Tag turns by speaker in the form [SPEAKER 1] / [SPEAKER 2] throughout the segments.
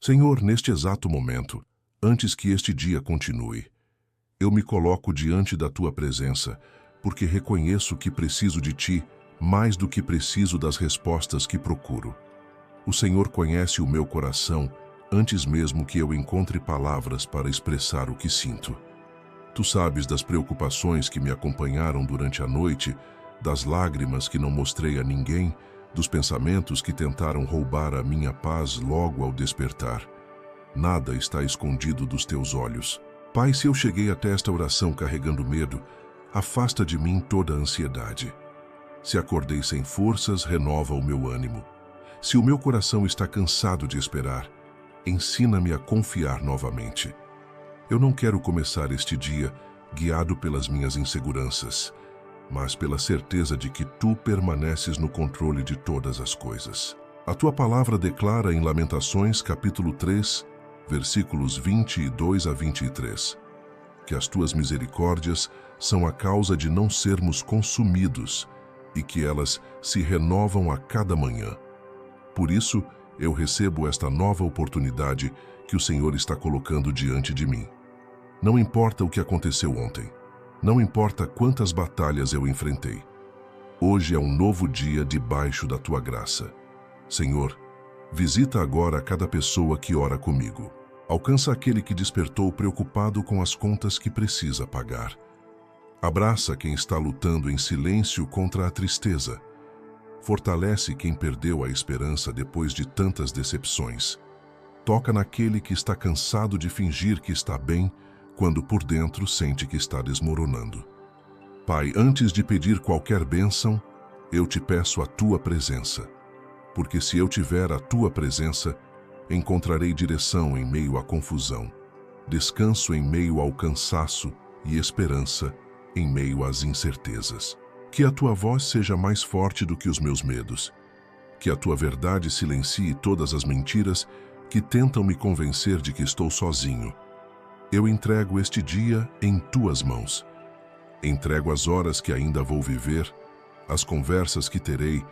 [SPEAKER 1] Senhor, neste exato momento, antes que este dia continue, eu me coloco diante da Tua presença, porque reconheço que preciso de Ti mais do que preciso das respostas que procuro. O Senhor conhece o meu coração antes mesmo que eu encontre palavras para expressar o que sinto. Tu sabes das preocupações que me acompanharam durante a noite, das lágrimas que não mostrei a ninguém, dos pensamentos que tentaram roubar a minha paz logo ao despertar. Nada está escondido dos teus olhos. Pai, se eu cheguei até esta oração carregando medo, afasta de mim toda a ansiedade. Se acordei sem forças, renova o meu ânimo. Se o meu coração está cansado de esperar, ensina-me a confiar novamente. Eu não quero começar este dia guiado pelas minhas inseguranças, mas pela certeza de que Tu permaneces no controle de todas as coisas. A Tua palavra declara em Lamentações, capítulo 3, versículos 22 a 23, que as Tuas misericórdias são a causa de não sermos consumidos e que elas se renovam a cada manhã. Por isso, eu recebo esta nova oportunidade que o Senhor está colocando diante de mim. Não importa o que aconteceu ontem, não importa quantas batalhas eu enfrentei. Hoje é um novo dia debaixo da Tua graça. Senhor, visita agora cada pessoa que ora comigo. Alcança aquele que despertou preocupado com as contas que precisa pagar. Abraça quem está lutando em silêncio contra a tristeza. Fortalece quem perdeu a esperança depois de tantas decepções. Toca naquele que está cansado de fingir que está bem, quando por dentro sente que está desmoronando. Pai, antes de pedir qualquer bênção, eu te peço a Tua presença. Porque se eu tiver a Tua presença, encontrarei direção em meio à confusão, descanso em meio ao cansaço e esperança em meio às incertezas. Que a Tua voz seja mais forte do que os meus medos. Que a Tua verdade silencie todas as mentiras que tentam me convencer de que estou sozinho. Eu entrego este dia em Tuas mãos. Entrego as horas que ainda vou viver, as conversas que terei,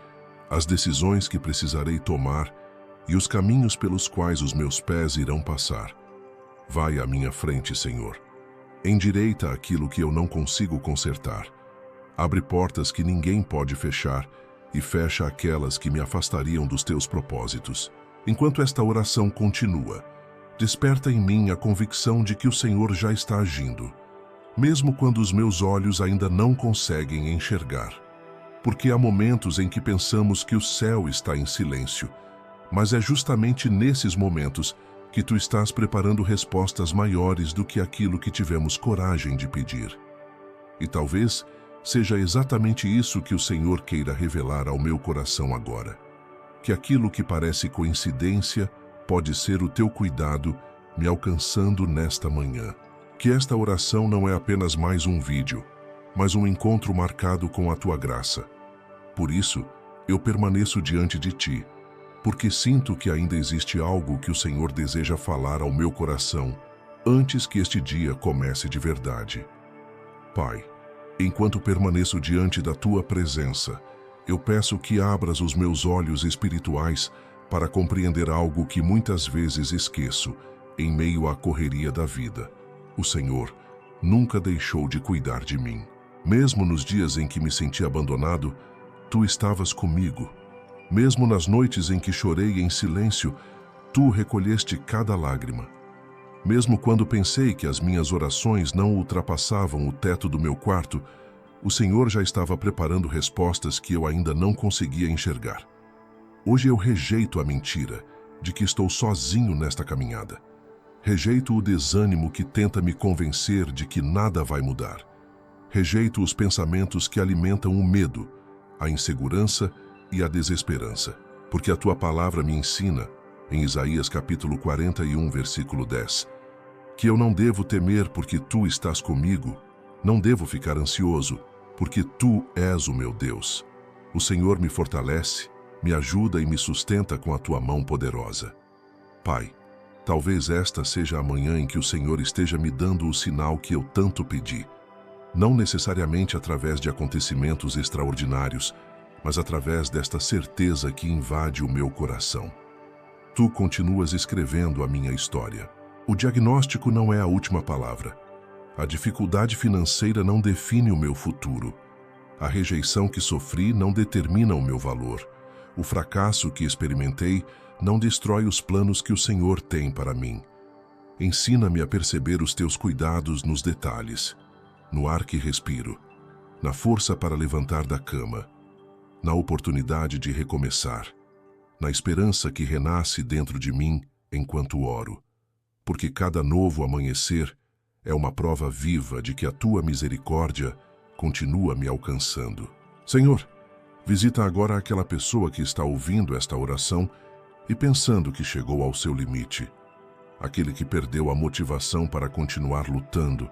[SPEAKER 1] as decisões que precisarei tomar e os caminhos pelos quais os meus pés irão passar. Vai à minha frente, Senhor. Endireita aquilo que eu não consigo consertar. Abre portas que ninguém pode fechar e fecha aquelas que me afastariam dos Teus propósitos. Enquanto esta oração continua, desperta em mim a convicção de que o Senhor já está agindo, mesmo quando os meus olhos ainda não conseguem enxergar. Porque há momentos em que pensamos que o céu está em silêncio, mas é justamente nesses momentos que Tu estás preparando respostas maiores do que aquilo que tivemos coragem de pedir. E talvez seja exatamente isso que o Senhor queira revelar ao meu coração agora. Que aquilo que parece coincidência pode ser o Teu cuidado me alcançando nesta manhã. Que esta oração não é apenas mais um vídeo, mas um encontro marcado com a Tua graça. Por isso, eu permaneço diante de Ti, porque sinto que ainda existe algo que o Senhor deseja falar ao meu coração antes que este dia comece de verdade. Pai, enquanto permaneço diante da Tua presença, eu peço que abras os meus olhos espirituais para compreender algo que muitas vezes esqueço em meio à correria da vida. O Senhor nunca deixou de cuidar de mim. Mesmo nos dias em que me senti abandonado, Tu estavas comigo. Mesmo nas noites em que chorei em silêncio, Tu recolheste cada lágrima. Mesmo quando pensei que as minhas orações não ultrapassavam o teto do meu quarto, o Senhor já estava preparando respostas que eu ainda não conseguia enxergar. Hoje eu rejeito a mentira de que estou sozinho nesta caminhada. Rejeito o desânimo que tenta me convencer de que nada vai mudar. Rejeito os pensamentos que alimentam o medo, a insegurança e a desesperança, porque a Tua palavra me ensina, em Isaías capítulo 41, versículo 10, que eu não devo temer porque Tu estás comigo, não devo ficar ansioso, porque Tu és o meu Deus. O Senhor me fortalece, me ajuda e me sustenta com a Tua mão poderosa. Pai, talvez esta seja a manhã em que o Senhor esteja me dando o sinal que eu tanto pedi, não necessariamente através de acontecimentos extraordinários, mas através desta certeza que invade o meu coração. Tu continuas escrevendo a minha história. O diagnóstico não é a última palavra. A dificuldade financeira não define o meu futuro. A rejeição que sofri não determina o meu valor. O fracasso que experimentei não destrói os planos que o Senhor tem para mim. Ensina-me a perceber os teus cuidados nos detalhes, no ar que respiro, na força para levantar da cama, na oportunidade de recomeçar, na esperança que renasce dentro de mim enquanto oro, porque cada novo amanhecer é uma prova viva de que a tua misericórdia continua me alcançando. Senhor, visita agora aquela pessoa que está ouvindo esta oração e pensando que chegou ao seu limite, aquele que perdeu a motivação para continuar lutando,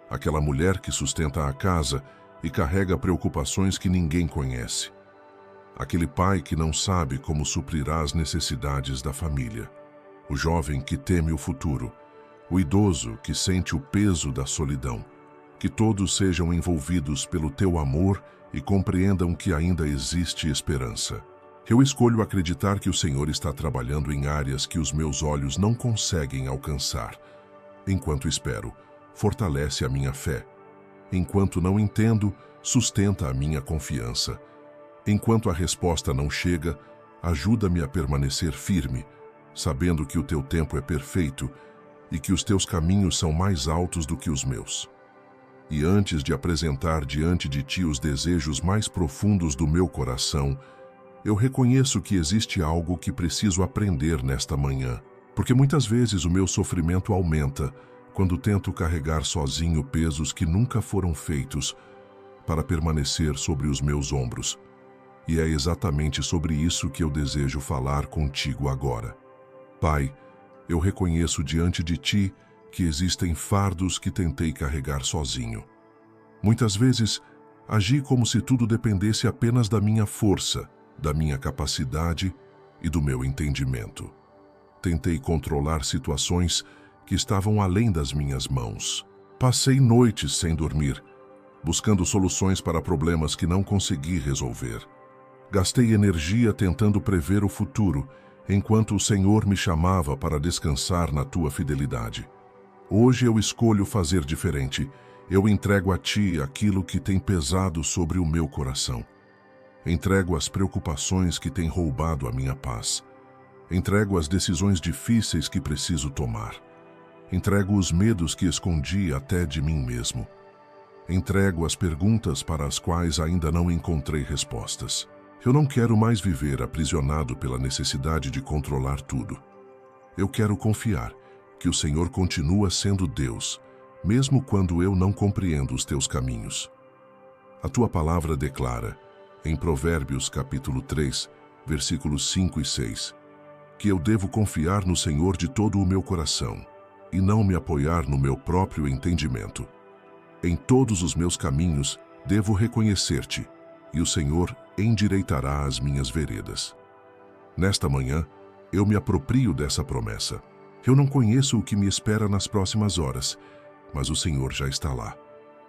[SPEAKER 1] aquela mulher que sustenta a casa e carrega preocupações que ninguém conhece, aquele pai que não sabe como suprirá as necessidades da família, o jovem que teme o futuro, o idoso que sente o peso da solidão. Que todos sejam envolvidos pelo teu amor e compreendam que ainda existe esperança. Eu escolho acreditar que o Senhor está trabalhando em áreas que os meus olhos não conseguem alcançar. Enquanto espero, fortalece a minha fé. Enquanto não entendo, sustenta a minha confiança. Enquanto a resposta não chega, ajuda-me a permanecer firme, sabendo que o teu tempo é perfeito e que os teus caminhos são mais altos do que os meus. E antes de apresentar diante de ti os desejos mais profundos do meu coração, eu reconheço que existe algo que preciso aprender nesta manhã, porque muitas vezes o meu sofrimento aumenta quando tento carregar sozinho pesos que nunca foram feitos para permanecer sobre os meus ombros. E é exatamente sobre isso que eu desejo falar contigo agora. Pai, eu reconheço diante de ti que existem fardos que tentei carregar sozinho. Muitas vezes, agi como se tudo dependesse apenas da minha força, da minha capacidade e do meu entendimento. Tentei controlar situações que estavam além das minhas mãos. Passei noites sem dormir, buscando soluções para problemas que não consegui resolver. Gastei energia tentando prever o futuro, enquanto o Senhor me chamava para descansar na tua fidelidade. Hoje eu escolho fazer diferente. Eu entrego a ti aquilo que tem pesado sobre o meu coração. Entrego as preocupações que têm roubado a minha paz. Entrego as decisões difíceis que preciso tomar. Entrego os medos que escondi até de mim mesmo. Entrego as perguntas para as quais ainda não encontrei respostas. Eu não quero mais viver aprisionado pela necessidade de controlar tudo. Eu quero confiar que o Senhor continua sendo Deus, mesmo quando eu não compreendo os teus caminhos. A tua palavra declara, em Provérbios capítulo 3, versículos 5 e 6, que eu devo confiar no Senhor de todo o meu coração e não me apoiar no meu próprio entendimento. Em todos os meus caminhos devo reconhecer-te, e o Senhor endireitará as minhas veredas. Nesta manhã, eu me aproprio dessa promessa. Eu não conheço o que me espera nas próximas horas, mas o Senhor já está lá.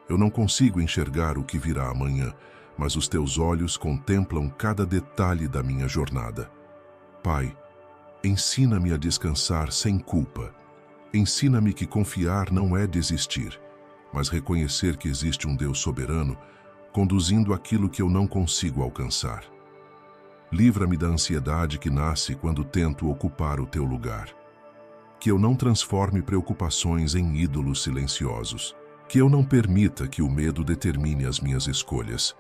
[SPEAKER 1] Eu não consigo enxergar o que virá amanhã, mas os teus olhos contemplam cada detalhe da minha jornada. Pai, ensina-me a descansar sem culpa. Ensina-me que confiar não é desistir, mas reconhecer que existe um Deus soberano conduzindo aquilo que eu não consigo alcançar. Livra-me da ansiedade que nasce quando tento ocupar o teu lugar. Que eu não transforme preocupações em ídolos silenciosos. Que eu não permita que o medo determine as minhas escolhas.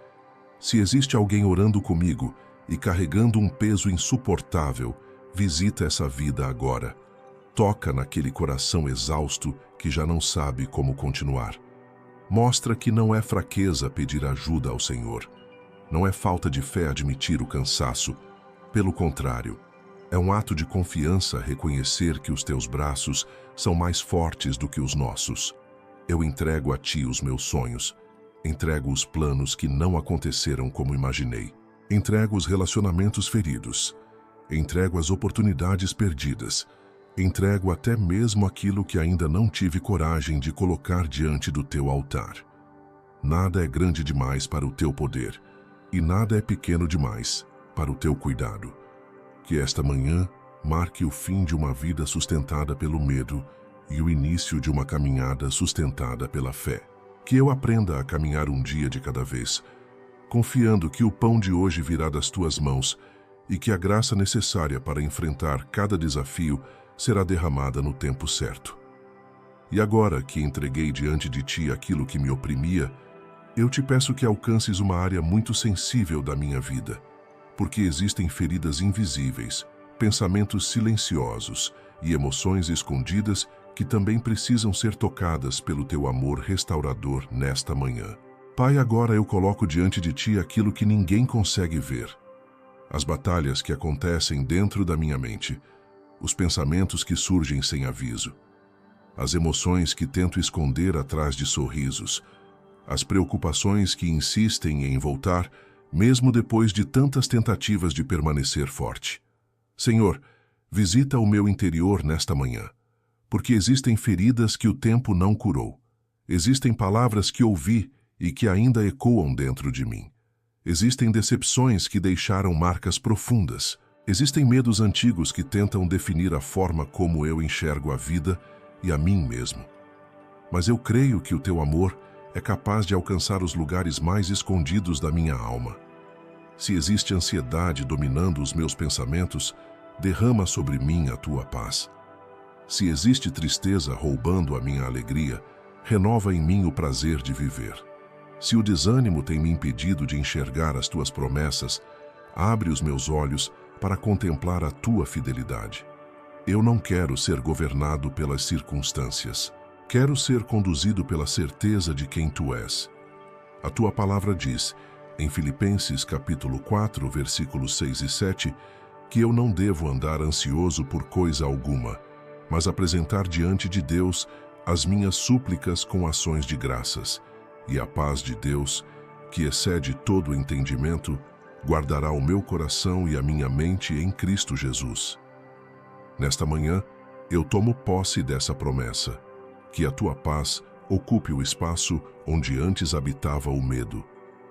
[SPEAKER 1] Se existe alguém orando comigo e carregando um peso insuportável, visita essa vida agora. Toca naquele coração exausto que já não sabe como continuar. Mostra que não é fraqueza pedir ajuda ao Senhor. Não é falta de fé admitir o cansaço. Pelo contrário, é um ato de confiança reconhecer que os teus braços são mais fortes do que os nossos. Eu entrego a ti os meus sonhos. Entrego os planos que não aconteceram como imaginei. Entrego os relacionamentos feridos. Entrego as oportunidades perdidas. Entrego até mesmo aquilo que ainda não tive coragem de colocar diante do teu altar. Nada é grande demais para o teu poder, e nada é pequeno demais para o teu cuidado. Que esta manhã marque o fim de uma vida sustentada pelo medo e o início de uma caminhada sustentada pela fé. Que eu aprenda a caminhar um dia de cada vez, confiando que o pão de hoje virá das tuas mãos e que a graça necessária para enfrentar cada desafio será derramada no tempo certo. E agora que entreguei diante de ti aquilo que me oprimia, eu te peço que alcances uma área muito sensível da minha vida, porque existem feridas invisíveis, pensamentos silenciosos e emoções escondidas que também precisam ser tocadas pelo teu amor restaurador nesta manhã. Pai, agora eu coloco diante de ti aquilo que ninguém consegue ver. As batalhas que acontecem dentro da minha mente, os pensamentos que surgem sem aviso, as emoções que tento esconder atrás de sorrisos, as preocupações que insistem em voltar, mesmo depois de tantas tentativas de permanecer forte. Senhor, visita o meu interior nesta manhã, porque existem feridas que o tempo não curou. Existem palavras que ouvi e que ainda ecoam dentro de mim. Existem decepções que deixaram marcas profundas. Existem medos antigos que tentam definir a forma como eu enxergo a vida e a mim mesmo. Mas eu creio que o teu amor é capaz de alcançar os lugares mais escondidos da minha alma. Se existe ansiedade dominando os meus pensamentos, derrama sobre mim a tua paz. Se existe tristeza roubando a minha alegria, renova em mim o prazer de viver. Se o desânimo tem me impedido de enxergar as tuas promessas, abre os meus olhos para contemplar a tua fidelidade. Eu não quero ser governado pelas circunstâncias. Quero ser conduzido pela certeza de quem tu és. A tua palavra diz, em Filipenses capítulo 4, versículos 6 e 7, que eu não devo andar ansioso por coisa alguma, mas apresentar diante de Deus as minhas súplicas com ações de graças, e a paz de Deus, que excede todo o entendimento, guardará o meu coração e a minha mente em Cristo Jesus. Nesta manhã, eu tomo posse dessa promessa, que a tua paz ocupe o espaço onde antes habitava o medo,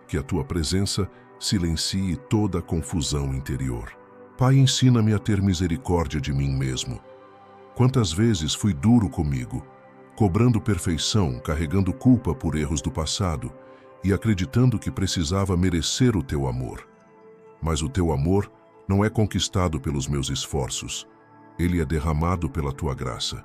[SPEAKER 1] que a tua presença silencie toda a confusão interior. Pai, ensina-me a ter misericórdia de mim mesmo. Quantas vezes fui duro comigo, cobrando perfeição, carregando culpa por erros do passado e acreditando que precisava merecer o teu amor. Mas o teu amor não é conquistado pelos meus esforços, ele é derramado pela tua graça.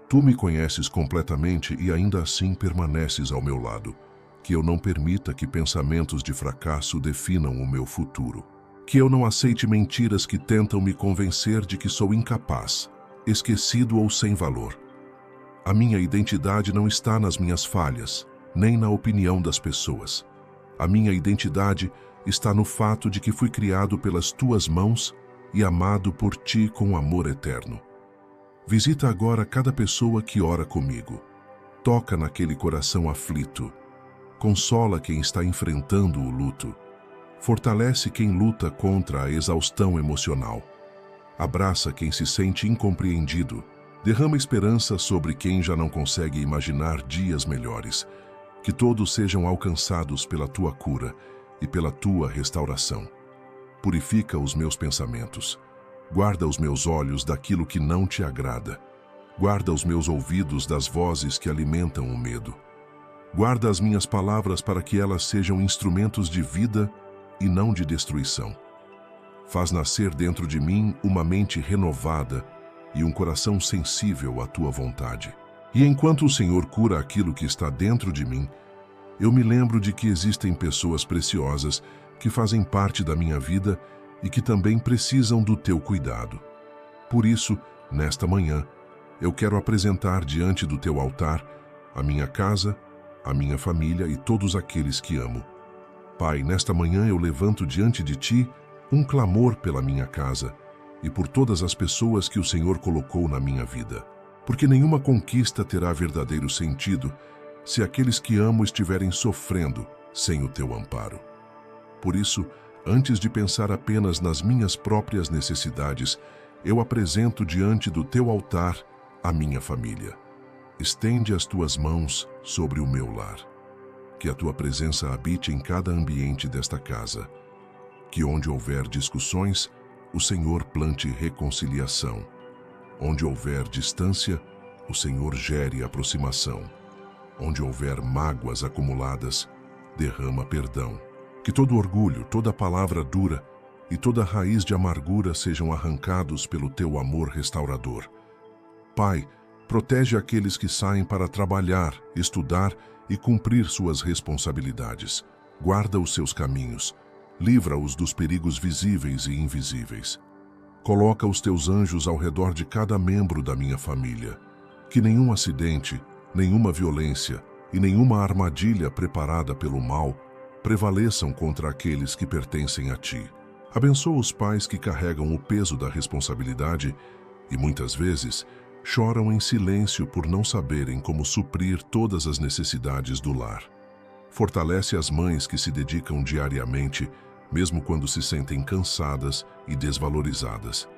[SPEAKER 1] Tu me conheces completamente e ainda assim permaneces ao meu lado. Que eu não permita que pensamentos de fracasso definam o meu futuro. Que eu não aceite mentiras que tentam me convencer de que sou incapaz, esquecido ou sem valor. A minha identidade não está nas minhas falhas, nem na opinião das pessoas. A minha identidade está no fato de que fui criado pelas tuas mãos e amado por ti com amor eterno. Visita agora cada pessoa que ora comigo. Toca naquele coração aflito. Consola quem está enfrentando o luto. Fortalece quem luta contra a exaustão emocional. Abraça quem se sente incompreendido. Derrama esperança sobre quem já não consegue imaginar dias melhores. Que todos sejam alcançados pela tua cura e pela tua restauração. Purifica os meus pensamentos. Guarda os meus olhos daquilo que não te agrada. Guarda os meus ouvidos das vozes que alimentam o medo. Guarda as minhas palavras para que elas sejam instrumentos de vida e não de destruição. Faz nascer dentro de mim uma mente renovada e um coração sensível à tua vontade. E enquanto o Senhor cura aquilo que está dentro de mim, eu me lembro de que existem pessoas preciosas que fazem parte da minha vida e que também precisam do teu cuidado. Por isso, nesta manhã, eu quero apresentar diante do teu altar a minha casa, a minha família e todos aqueles que amo. Pai, nesta manhã eu levanto diante de ti um clamor pela minha casa e por todas as pessoas que o Senhor colocou na minha vida. Porque nenhuma conquista terá verdadeiro sentido se aqueles que amo estiverem sofrendo sem o teu amparo. Por isso, antes de pensar apenas nas minhas próprias necessidades, eu apresento diante do teu altar a minha família. Estende as tuas mãos sobre o meu lar. Que a tua presença habite em cada ambiente desta casa. Que onde houver discussões, o Senhor plante reconciliação. Onde houver distância, o Senhor gere aproximação. Onde houver mágoas acumuladas, derrama perdão. Que todo orgulho, toda palavra dura e toda raiz de amargura sejam arrancados pelo teu amor restaurador. Pai, protege aqueles que saem para trabalhar, estudar e cumprir suas responsabilidades. Guarda os seus caminhos. Livra-os dos perigos visíveis e invisíveis. Coloca os teus anjos ao redor de cada membro da minha família. Que nenhum acidente, nenhuma violência e nenhuma armadilha preparada pelo mal prevaleçam contra aqueles que pertencem a ti. Abençoa os pais que carregam o peso da responsabilidade e, muitas vezes, choram em silêncio por não saberem como suprir todas as necessidades do lar. Fortalece as mães que se dedicam diariamente, mesmo quando se sentem cansadas e desvalorizadas.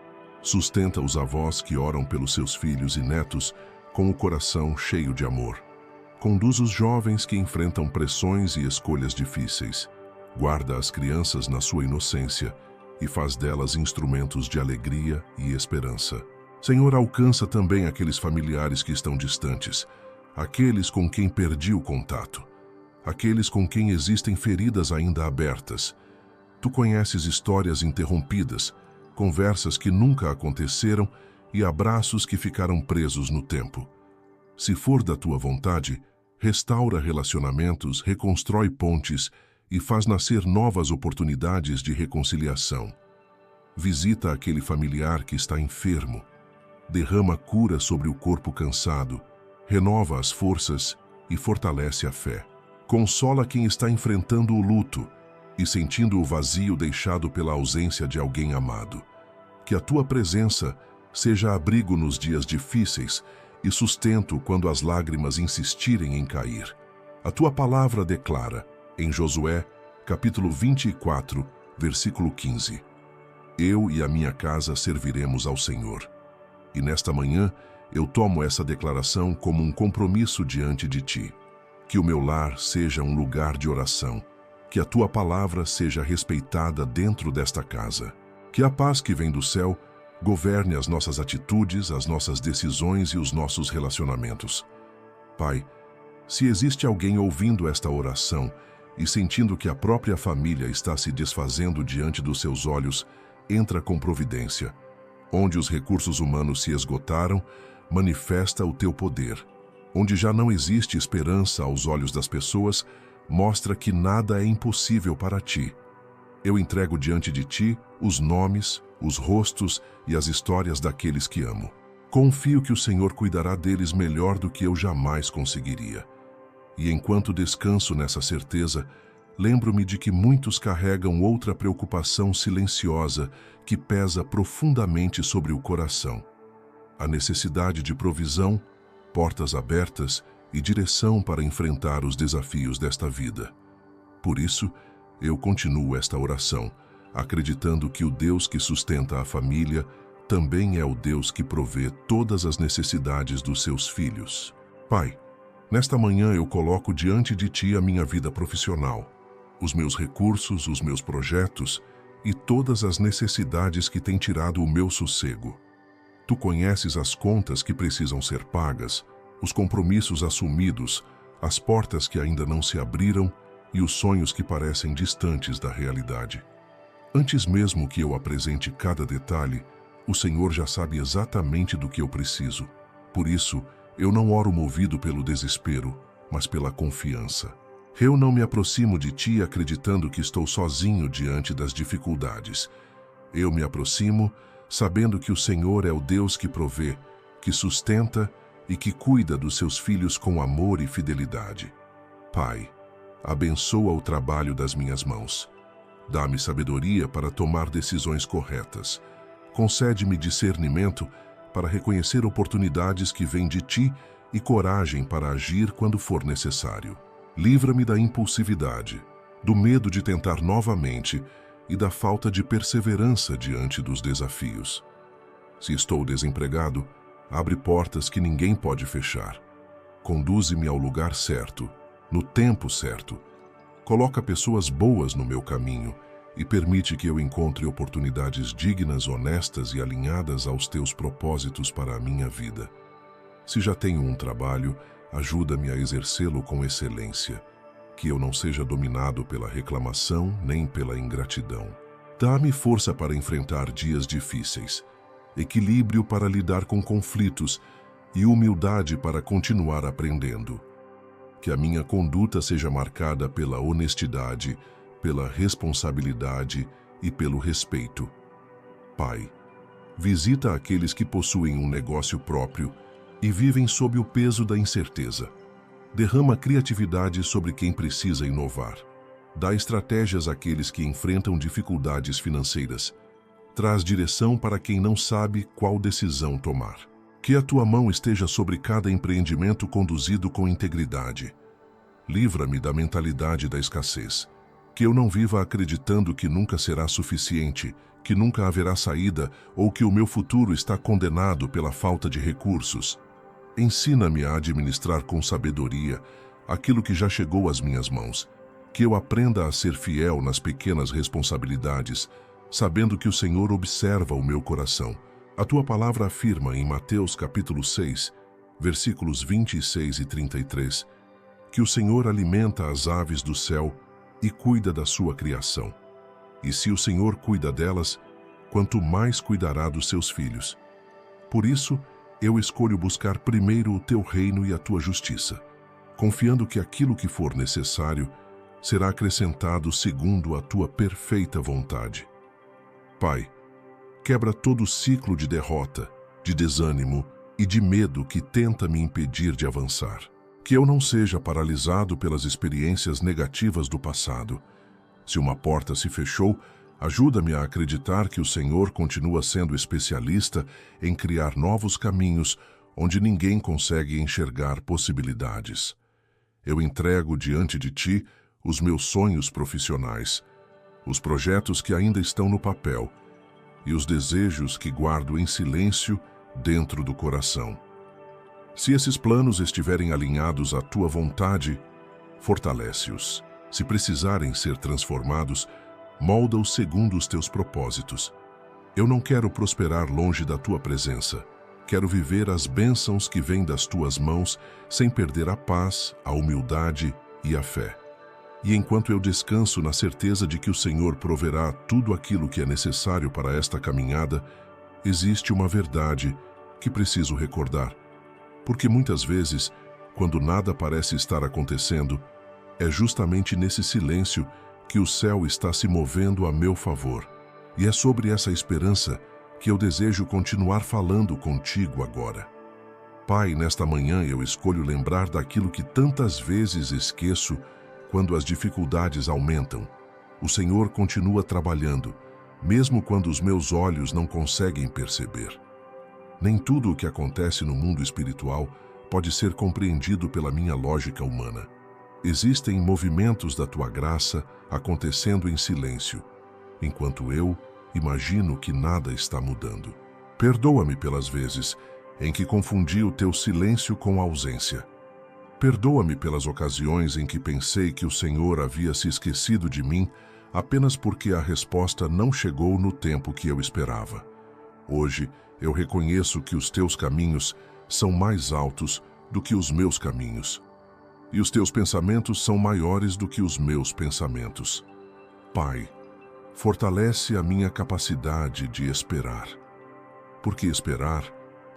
[SPEAKER 1] Sustenta os avós que oram pelos seus filhos e netos com o coração cheio de amor. Conduz os jovens que enfrentam pressões e escolhas difíceis. Guarda as crianças na sua inocência e faz delas instrumentos de alegria e esperança. Senhor, alcança também aqueles familiares que estão distantes, aqueles com quem perdi o contato, aqueles com quem existem feridas ainda abertas. Tu conheces histórias interrompidas, conversas que nunca aconteceram e abraços que ficaram presos no tempo. Se for da tua vontade, restaura relacionamentos, reconstrói pontes e faz nascer novas oportunidades de reconciliação. Visita aquele familiar que está enfermo. Derrama cura sobre o corpo cansado, renova as forças e fortalece a fé. Consola quem está enfrentando o luto e sentindo o vazio deixado pela ausência de alguém amado. Que a tua presença seja abrigo nos dias difíceis e sustento quando as lágrimas insistirem em cair. A tua palavra declara, em Josué, capítulo 24, versículo 15: Eu e a minha casa serviremos ao Senhor. E nesta manhã, eu tomo essa declaração como um compromisso diante de ti. Que o meu lar seja um lugar de oração. Que a tua palavra seja respeitada dentro desta casa. Que a paz que vem do céu governe as nossas atitudes, as nossas decisões e os nossos relacionamentos. Pai, se existe alguém ouvindo esta oração e sentindo que a própria família está se desfazendo diante dos seus olhos, entra com providência. Onde os recursos humanos se esgotaram, manifesta o teu poder. Onde já não existe esperança aos olhos das pessoas, mostra que nada é impossível para ti. Eu entrego diante de ti os nomes, os rostos e as histórias daqueles que amo. Confio que o Senhor cuidará deles melhor do que eu jamais conseguiria. E enquanto descanso nessa certeza, lembro-me de que muitos carregam outra preocupação silenciosa que pesa profundamente sobre o coração. A necessidade de provisão, portas abertas e direção para enfrentar os desafios desta vida. Por isso, eu continuo esta oração, acreditando que o Deus que sustenta a família também é o Deus que provê todas as necessidades dos seus filhos. Pai, nesta manhã eu coloco diante de ti a minha vida profissional, os meus recursos, os meus projetos e todas as necessidades que têm tirado o meu sossego. Tu conheces as contas que precisam ser pagas, os compromissos assumidos, as portas que ainda não se abriram e os sonhos que parecem distantes da realidade. Antes mesmo que eu apresente cada detalhe, o Senhor já sabe exatamente do que eu preciso. Por isso, eu não oro movido pelo desespero, mas pela confiança. Eu não me aproximo de ti acreditando que estou sozinho diante das dificuldades. Eu me aproximo sabendo que o Senhor é o Deus que provê, que sustenta e que cuida dos seus filhos com amor e fidelidade. Pai, abençoa o trabalho das minhas mãos. Dá-me sabedoria para tomar decisões corretas. Concede-me discernimento para reconhecer oportunidades que vêm de ti e coragem para agir quando for necessário. Livra-me da impulsividade, do medo de tentar novamente e da falta de perseverança diante dos desafios. Se estou desempregado, abre portas que ninguém pode fechar. Conduze-me ao lugar certo, no tempo certo. Coloca pessoas boas no meu caminho e permite que eu encontre oportunidades dignas, honestas e alinhadas aos teus propósitos para a minha vida. Se já tenho um trabalho, ajuda-me a exercê-lo com excelência, que eu não seja dominado pela reclamação nem pela ingratidão. Dá-me força para enfrentar dias difíceis, equilíbrio para lidar com conflitos e humildade para continuar aprendendo. Que a minha conduta seja marcada pela honestidade, pela responsabilidade e pelo respeito. Pai, visita aqueles que possuem um negócio próprio e vivem sob o peso da incerteza. Derrama criatividade sobre quem precisa inovar. Dá estratégias àqueles que enfrentam dificuldades financeiras. Traz direção para quem não sabe qual decisão tomar. Que a tua mão esteja sobre cada empreendimento conduzido com integridade. Livra-me da mentalidade da escassez. Que eu não viva acreditando que nunca será suficiente, que nunca haverá saída ou que o meu futuro está condenado pela falta de recursos. Ensina-me a administrar com sabedoria aquilo que já chegou às minhas mãos. Que eu aprenda a ser fiel nas pequenas responsabilidades, sabendo que o Senhor observa o meu coração. A tua palavra afirma em Mateus capítulo 6, versículos 26 e 33, que o Senhor alimenta as aves do céu e cuida da sua criação. E se o Senhor cuida delas, quanto mais cuidará dos seus filhos. Por isso, eu escolho buscar primeiro o teu reino e a tua justiça, confiando que aquilo que for necessário será acrescentado segundo a tua perfeita vontade. Pai, quebra todo o ciclo de derrota, de desânimo e de medo que tenta me impedir de avançar. Que eu não seja paralisado pelas experiências negativas do passado. Se uma porta se fechou, ajuda-me a acreditar que o Senhor continua sendo especialista em criar novos caminhos onde ninguém consegue enxergar possibilidades. Eu entrego diante de ti os meus sonhos profissionais, os projetos que ainda estão no papel e os desejos que guardo em silêncio dentro do coração. Se esses planos estiverem alinhados à tua vontade, fortalece-os. Se precisarem ser transformados, molda-os segundo os teus propósitos. Eu não quero prosperar longe da tua presença. Quero viver as bênçãos que vêm das tuas mãos sem perder a paz, a humildade e a fé. E enquanto eu descanso na certeza de que o Senhor proverá tudo aquilo que é necessário para esta caminhada, existe uma verdade que preciso recordar. Porque muitas vezes, quando nada parece estar acontecendo, é justamente nesse silêncio que o céu está se movendo a meu favor. E é sobre essa esperança que eu desejo continuar falando contigo agora. Pai, nesta manhã eu escolho lembrar daquilo que tantas vezes esqueço quando as dificuldades aumentam. O Senhor continua trabalhando, mesmo quando os meus olhos não conseguem perceber. Nem tudo o que acontece no mundo espiritual pode ser compreendido pela minha lógica humana. Existem movimentos da tua graça acontecendo em silêncio, enquanto eu imagino que nada está mudando. Perdoa-me pelas vezes em que confundi o teu silêncio com a ausência. Perdoa-me pelas ocasiões em que pensei que o Senhor havia se esquecido de mim apenas porque a resposta não chegou no tempo que eu esperava. Hoje, eu reconheço que os teus caminhos são mais altos do que os meus caminhos, e os teus pensamentos são maiores do que os meus pensamentos. Pai, fortalece a minha capacidade de esperar, porque esperar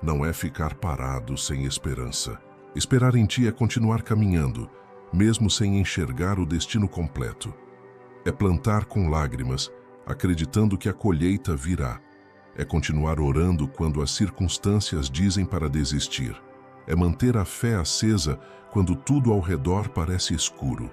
[SPEAKER 1] não é ficar parado sem esperança. Esperar em ti é continuar caminhando, mesmo sem enxergar o destino completo. É plantar com lágrimas, acreditando que a colheita virá. É continuar orando quando as circunstâncias dizem para desistir. É manter a fé acesa quando tudo ao redor parece escuro.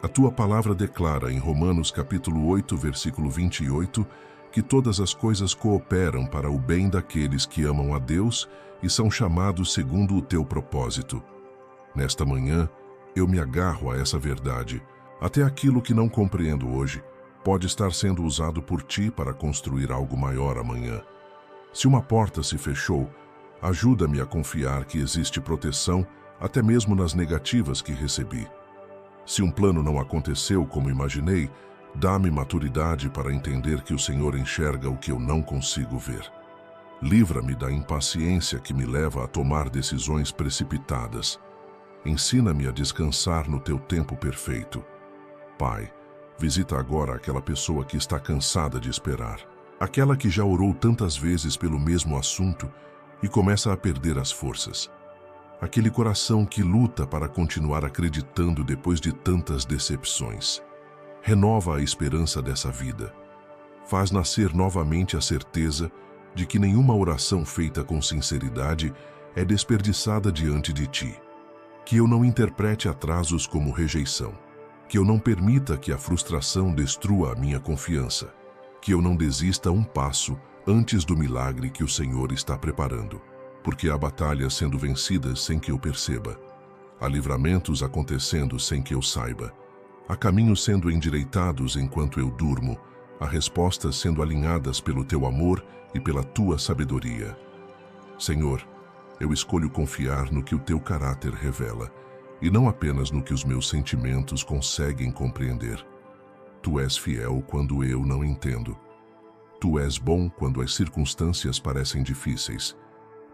[SPEAKER 1] A tua palavra declara em Romanos capítulo 8, versículo 28, que todas as coisas cooperam para o bem daqueles que amam a Deus e são chamados segundo o teu propósito. Nesta manhã, eu me agarro a essa verdade. Até aquilo que não compreendo hoje pode estar sendo usado por ti para construir algo maior amanhã. Se uma porta se fechou, ajuda-me a confiar que existe proteção até mesmo nas negativas que recebi. Se um plano não aconteceu como imaginei, Dá-me maturidade para entender que o Senhor enxerga o que eu não consigo ver. Livra-me da impaciência que me leva a tomar decisões precipitadas. Ensina-me a descansar no teu tempo perfeito. Pai, visita agora aquela pessoa que está cansada de esperar. Aquela que já orou tantas vezes pelo mesmo assunto e começa a perder as forças. Aquele coração que luta para continuar acreditando depois de tantas decepções. Renova a esperança dessa vida. Faz nascer novamente a certeza de que nenhuma oração feita com sinceridade é desperdiçada diante de ti. Que eu não interprete atrasos como rejeição. Que eu não permita que a frustração destrua a minha confiança. Que eu não desista um passo antes do milagre que o Senhor está preparando. Porque há batalhas sendo vencidas sem que eu perceba. Há livramentos acontecendo sem que eu saiba. Há caminhos sendo endireitados enquanto eu durmo. Há respostas sendo alinhadas pelo teu amor e pela tua sabedoria. Senhor, eu escolho confiar no que o teu caráter revela, e não apenas no que os meus sentimentos conseguem compreender. Tu és fiel quando eu não entendo. Tu és bom quando as circunstâncias parecem difíceis.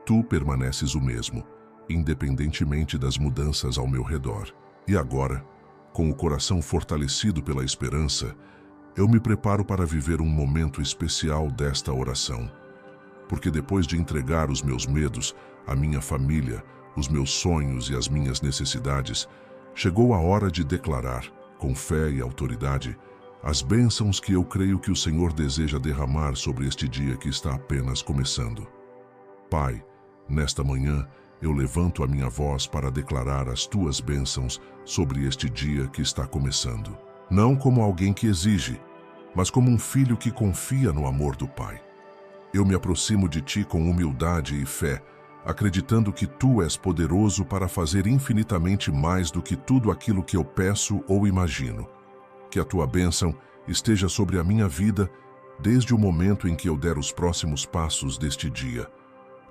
[SPEAKER 1] Tu permaneces o mesmo, independentemente das mudanças ao meu redor. E agora, com o coração fortalecido pela esperança, eu me preparo para viver um momento especial desta oração. Porque depois de entregar os meus medos, a minha família, os meus sonhos e as minhas necessidades, chegou a hora de declarar, com fé e autoridade, as bênçãos que eu creio que o Senhor deseja derramar sobre este dia que está apenas começando. Pai, nesta manhã, eu levanto a minha voz para declarar as tuas bênçãos sobre este dia que está começando. Não como alguém que exige, mas como um filho que confia no amor do Pai. Eu me aproximo de ti com humildade e fé, acreditando que tu és poderoso para fazer infinitamente mais do que tudo aquilo que eu peço ou imagino. Que a tua bênção esteja sobre a minha vida desde o momento em que eu der os próximos passos deste dia.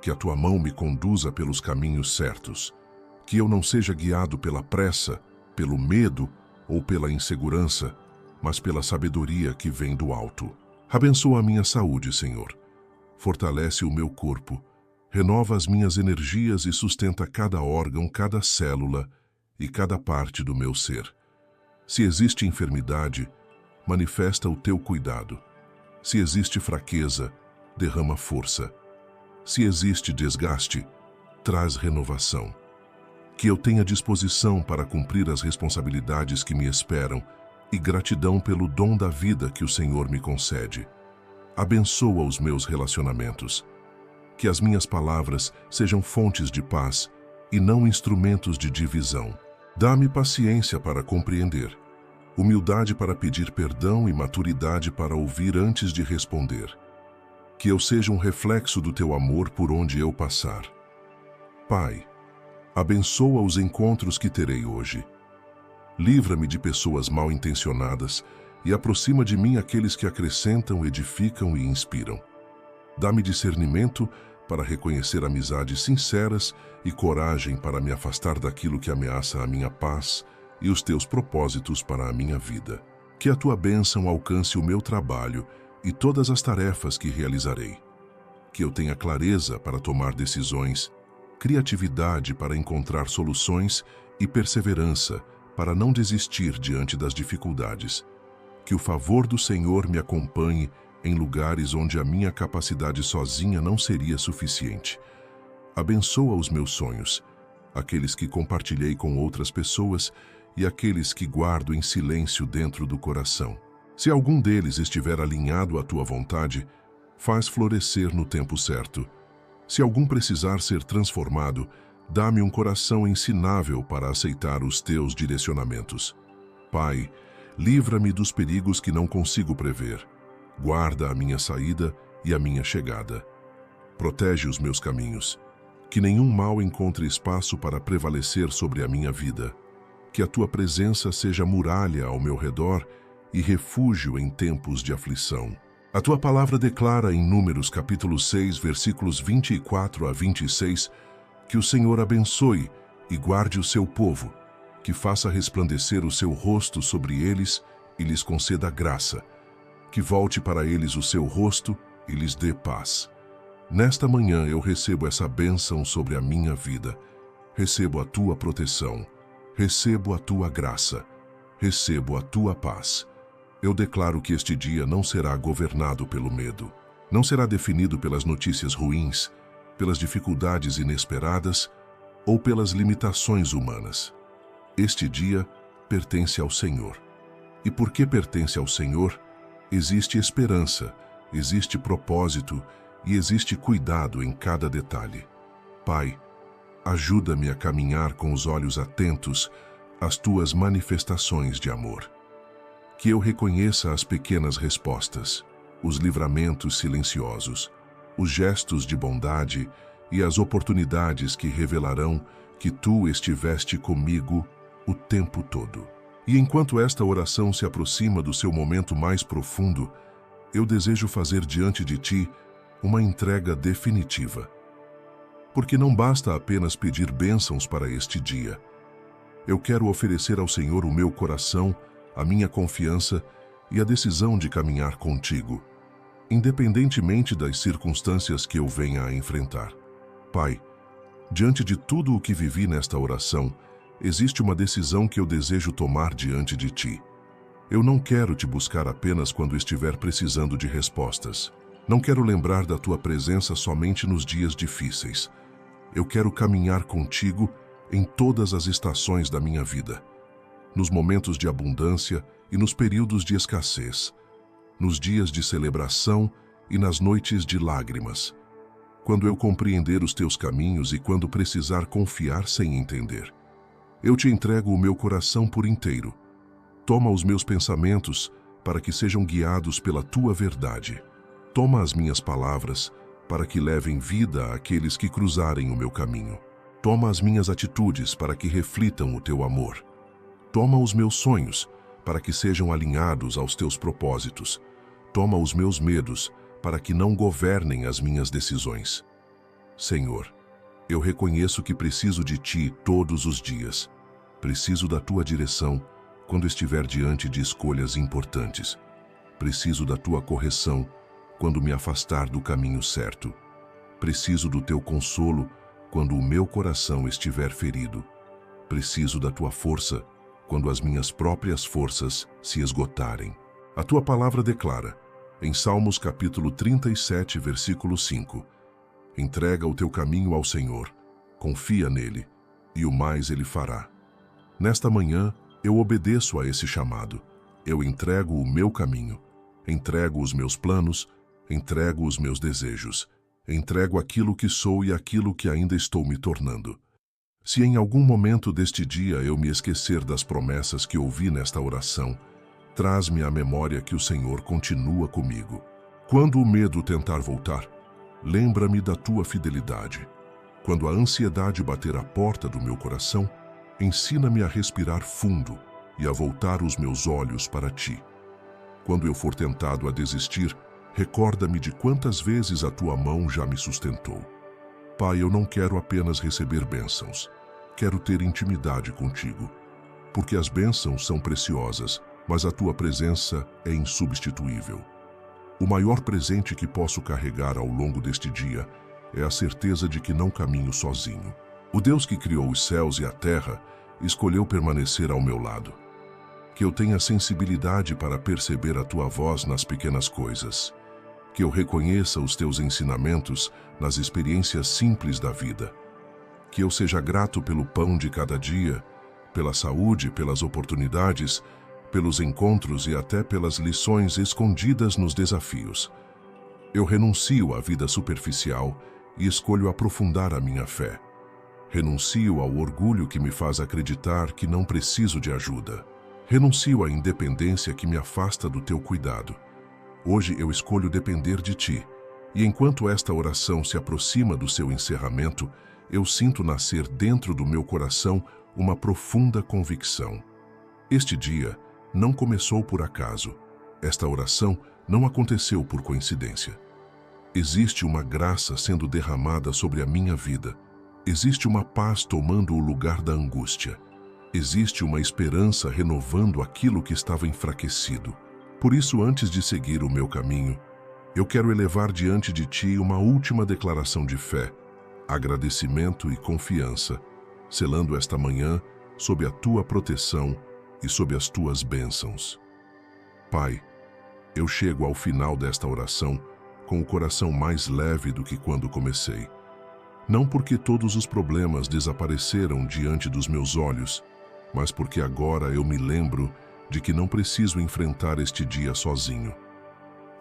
[SPEAKER 1] Que a tua mão me conduza pelos caminhos certos. Que eu não seja guiado pela pressa, pelo medo ou pela insegurança, mas pela sabedoria que vem do alto. Abençoa a minha saúde, Senhor. Fortalece o meu corpo. Renova as minhas energias e sustenta cada órgão, cada célula e cada parte do meu ser. Se existe enfermidade, manifesta o teu cuidado. Se existe fraqueza, derrama força. Se existe desgaste, traz renovação. Que eu tenha disposição para cumprir as responsabilidades que me esperam e gratidão pelo dom da vida que o Senhor me concede. Abençoa os meus relacionamentos. Que as minhas palavras sejam fontes de paz e não instrumentos de divisão. Dá-me paciência para compreender, humildade para pedir perdão e maturidade para ouvir antes de responder. Que eu seja um reflexo do teu amor por onde eu passar. Pai, abençoa os encontros que terei hoje. Livra-me de pessoas mal intencionadas e aproxima de mim aqueles que acrescentam, edificam e inspiram. Dá-me discernimento para reconhecer amizades sinceras e coragem para me afastar daquilo que ameaça a minha paz e os teus propósitos para a minha vida. Que a tua bênção alcance o meu trabalho e todas as tarefas que realizarei. Que eu tenha clareza para tomar decisões, criatividade para encontrar soluções e perseverança para não desistir diante das dificuldades. Que o favor do Senhor me acompanhe em lugares onde a minha capacidade sozinha não seria suficiente. Abençoa os meus sonhos, aqueles que compartilhei com outras pessoas e aqueles que guardo em silêncio dentro do coração. Se algum deles estiver alinhado à tua vontade, faz florescer no tempo certo. Se algum precisar ser transformado, dá-me um coração ensinável para aceitar os teus direcionamentos. Pai, livra-me dos perigos que não consigo prever. Guarda a minha saída e a minha chegada. Protege os meus caminhos. Que nenhum mal encontre espaço para prevalecer sobre a minha vida. Que a tua presença seja muralha ao meu redor e refúgio em tempos de aflição. A tua palavra declara em Números capítulo 6, versículos 24 a 26, que o Senhor abençoe e guarde o seu povo, que faça resplandecer o seu rosto sobre eles e lhes conceda graça, que volte para eles o seu rosto e lhes dê paz. Nesta manhã eu recebo essa bênção sobre a minha vida. Recebo a tua proteção, recebo a tua graça, recebo a tua paz. Eu declaro que este dia não será governado pelo medo, não será definido pelas notícias ruins, pelas dificuldades inesperadas ou pelas limitações humanas. Este dia pertence ao Senhor. E porque pertence ao Senhor, existe esperança, existe propósito e existe cuidado em cada detalhe. Pai, ajuda-me a caminhar com os olhos atentos às tuas manifestações de amor. Que eu reconheça as pequenas respostas, os livramentos silenciosos, os gestos de bondade e as oportunidades que revelarão que tu estiveste comigo o tempo todo. E enquanto esta oração se aproxima do seu momento mais profundo, eu desejo fazer diante de ti uma entrega definitiva. Porque não basta apenas pedir bênçãos para este dia. Eu quero oferecer ao Senhor o meu coração, a minha confiança e a decisão de caminhar contigo, independentemente das circunstâncias que eu venha a enfrentar. Pai, diante de tudo o que vivi nesta oração, existe uma decisão que eu desejo tomar diante de ti. Eu não quero te buscar apenas quando estiver precisando de respostas. Não quero lembrar da tua presença somente nos dias difíceis. Eu quero caminhar contigo em todas as estações da minha vida. Nos momentos de abundância e nos períodos de escassez. Nos dias de celebração e nas noites de lágrimas. Quando eu compreender os teus caminhos e quando precisar confiar sem entender. Eu te entrego o meu coração por inteiro. Toma os meus pensamentos para que sejam guiados pela tua verdade. Toma as minhas palavras para que levem vida àqueles que cruzarem o meu caminho. Toma as minhas atitudes para que reflitam o teu amor. Toma os meus sonhos para que sejam alinhados aos teus propósitos. Toma os meus medos para que não governem as minhas decisões. Senhor, eu reconheço que preciso de ti todos os dias. Preciso da tua direção quando estiver diante de escolhas importantes. Preciso da tua correção quando me afastar do caminho certo. Preciso do teu consolo quando o meu coração estiver ferido. Preciso da tua força quando as minhas próprias forças se esgotarem. A tua palavra declara, em Salmos capítulo 37, versículo 5, entrega o teu caminho ao Senhor, confia nele, e o mais ele fará. Nesta manhã, eu obedeço a esse chamado. Eu entrego o meu caminho, entrego os meus planos, entrego os meus desejos, entrego aquilo que sou e aquilo que ainda estou me tornando. Se em algum momento deste dia eu me esquecer das promessas que ouvi nesta oração, traz-me à memória que o Senhor continua comigo. Quando o medo tentar voltar, lembra-me da tua fidelidade. Quando a ansiedade bater à porta do meu coração, ensina-me a respirar fundo e a voltar os meus olhos para ti. Quando eu for tentado a desistir, recorda-me de quantas vezes a tua mão já me sustentou. Pai, eu não quero apenas receber bênçãos. Quero ter intimidade contigo. Porque as bênçãos são preciosas, mas a tua presença é insubstituível. O maior presente que posso carregar ao longo deste dia é a certeza de que não caminho sozinho. O Deus que criou os céus e a terra escolheu permanecer ao meu lado. Que eu tenha sensibilidade para perceber a tua voz nas pequenas coisas. Que eu reconheça os teus ensinamentos nas experiências simples da vida. Que eu seja grato pelo pão de cada dia, pela saúde, pelas oportunidades, pelos encontros e até pelas lições escondidas nos desafios. Eu renuncio à vida superficial e escolho aprofundar a minha fé. Renuncio ao orgulho que me faz acreditar que não preciso de ajuda. Renuncio à independência que me afasta do teu cuidado. Hoje eu escolho depender de ti, e enquanto esta oração se aproxima do seu encerramento, eu sinto nascer dentro do meu coração uma profunda convicção. Este dia não começou por acaso. Esta oração não aconteceu por coincidência. Existe uma graça sendo derramada sobre a minha vida. Existe uma paz tomando o lugar da angústia. Existe uma esperança renovando aquilo que estava enfraquecido. Por isso, antes de seguir o meu caminho, eu quero elevar diante de ti uma última declaração de fé, agradecimento e confiança, selando esta manhã sob a tua proteção e sob as tuas bênçãos. Pai, eu chego ao final desta oração com o coração mais leve do que quando comecei. Não porque todos os problemas desapareceram diante dos meus olhos, mas porque agora eu me lembro de que não preciso enfrentar este dia sozinho.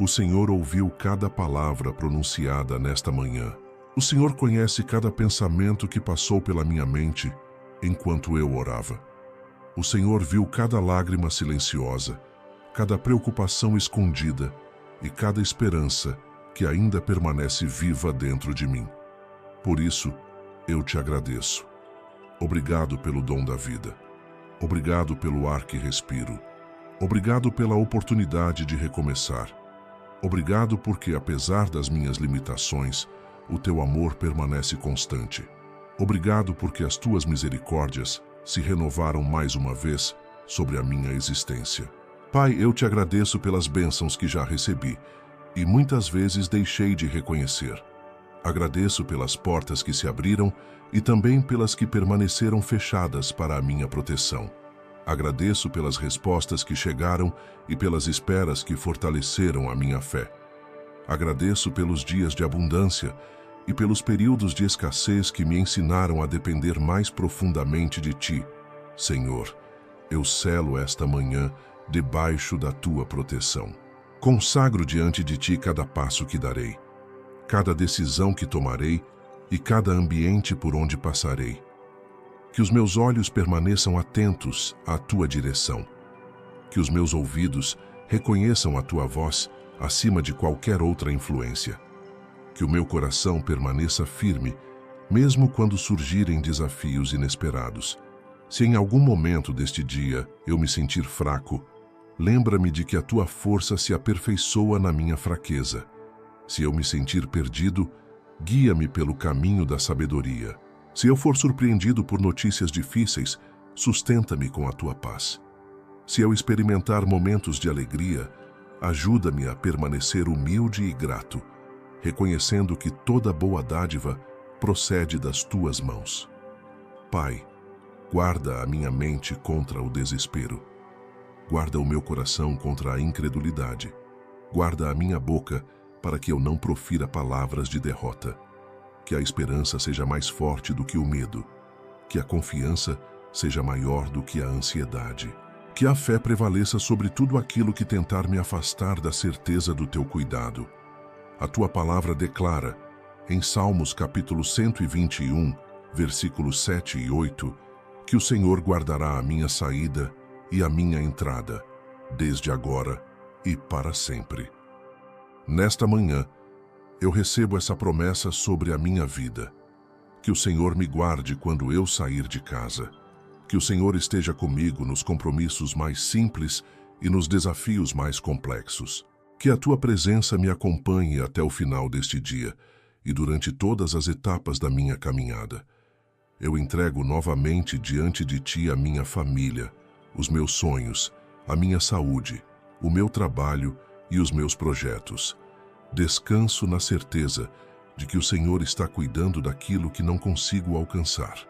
[SPEAKER 1] O Senhor ouviu cada palavra pronunciada nesta manhã. O Senhor conhece cada pensamento que passou pela minha mente enquanto eu orava. O Senhor viu cada lágrima silenciosa, cada preocupação escondida e cada esperança que ainda permanece viva dentro de mim. Por isso, eu te agradeço. Obrigado pelo dom da vida. Obrigado pelo ar que respiro. Obrigado pela oportunidade de recomeçar. Obrigado porque, apesar das minhas limitações, o teu amor permanece constante. Obrigado porque as tuas misericórdias se renovaram mais uma vez sobre a minha existência. Pai, eu te agradeço pelas bênçãos que já recebi e muitas vezes deixei de reconhecer. Agradeço pelas portas que se abriram e também pelas que permaneceram fechadas para a minha proteção. Agradeço pelas respostas que chegaram e pelas esperas que fortaleceram a minha fé. Agradeço pelos dias de abundância e pelos períodos de escassez que me ensinaram a depender mais profundamente de Ti. Senhor, eu selo esta manhã debaixo da Tua proteção. Consagro diante de Ti cada passo que darei, cada decisão que tomarei e cada ambiente por onde passarei. Que os meus olhos permaneçam atentos à Tua direção. Que os meus ouvidos reconheçam a Tua voz acima de qualquer outra influência. Que o meu coração permaneça firme, mesmo quando surgirem desafios inesperados. Se em algum momento deste dia eu me sentir fraco, lembra-me de que a Tua força se aperfeiçoa na minha fraqueza. Se eu me sentir perdido, guia-me pelo caminho da sabedoria. Se eu for surpreendido por notícias difíceis, sustenta-me com a Tua paz. Se eu experimentar momentos de alegria, ajuda-me a permanecer humilde e grato, reconhecendo que toda boa dádiva procede das Tuas mãos. Pai, guarda a minha mente contra o desespero. Guarda o meu coração contra a incredulidade. Guarda a minha boca para que eu não profira palavras de derrota. Que a esperança seja mais forte do que o medo. Que a confiança seja maior do que a ansiedade. Que a fé prevaleça sobre tudo aquilo que tentar me afastar da certeza do Teu cuidado. A Tua palavra declara, em Salmos capítulo 121, versículos 7 e 8, que o Senhor guardará a minha saída e a minha entrada, desde agora e para sempre. Nesta manhã, eu recebo essa promessa sobre a minha vida. Que o Senhor me guarde quando eu sair de casa. Que o Senhor esteja comigo nos compromissos mais simples e nos desafios mais complexos. Que a Tua presença me acompanhe até o final deste dia e durante todas as etapas da minha caminhada. Eu entrego novamente diante de Ti a minha família, os meus sonhos, a minha saúde, o meu trabalho e os meus projetos. Descanso na certeza de que o Senhor está cuidando daquilo que não consigo alcançar.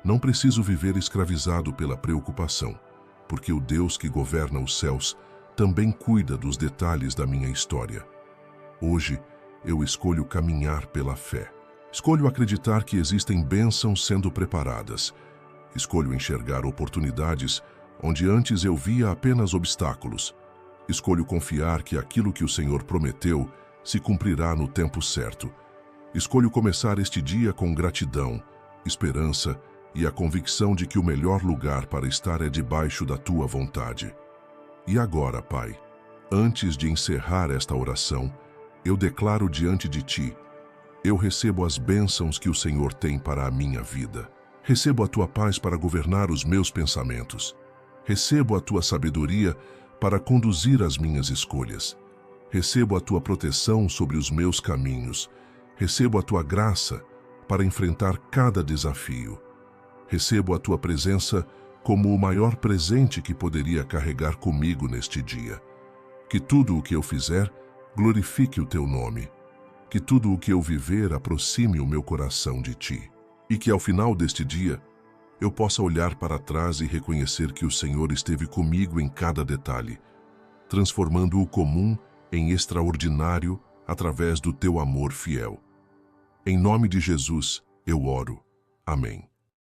[SPEAKER 1] Não preciso viver escravizado pela preocupação, porque o Deus que governa os céus também cuida dos detalhes da minha história. Hoje, eu escolho caminhar pela fé. Escolho acreditar que existem bênçãos sendo preparadas. Escolho enxergar oportunidades onde antes eu via apenas obstáculos. Escolho confiar que aquilo que o Senhor prometeu se cumprirá no tempo certo. Escolho começar este dia com gratidão, esperança e a convicção de que o melhor lugar para estar é debaixo da Tua vontade. E agora, Pai, antes de encerrar esta oração, eu declaro diante de Ti: eu recebo as bênçãos que o Senhor tem para a minha vida. Recebo a Tua paz para governar os meus pensamentos. Recebo a Tua sabedoria para conduzir as minhas escolhas. Recebo a Tua proteção sobre os meus caminhos. Recebo a Tua graça para enfrentar cada desafio. Recebo a Tua presença como o maior presente que poderia carregar comigo neste dia. Que tudo o que eu fizer glorifique o teu nome. Que tudo o que eu viver aproxime o meu coração de ti. E que ao final deste dia eu possa olhar para trás e reconhecer que o Senhor esteve comigo em cada detalhe, transformando o comum em extraordinário através do teu amor fiel. Em nome de Jesus, eu oro. Amém.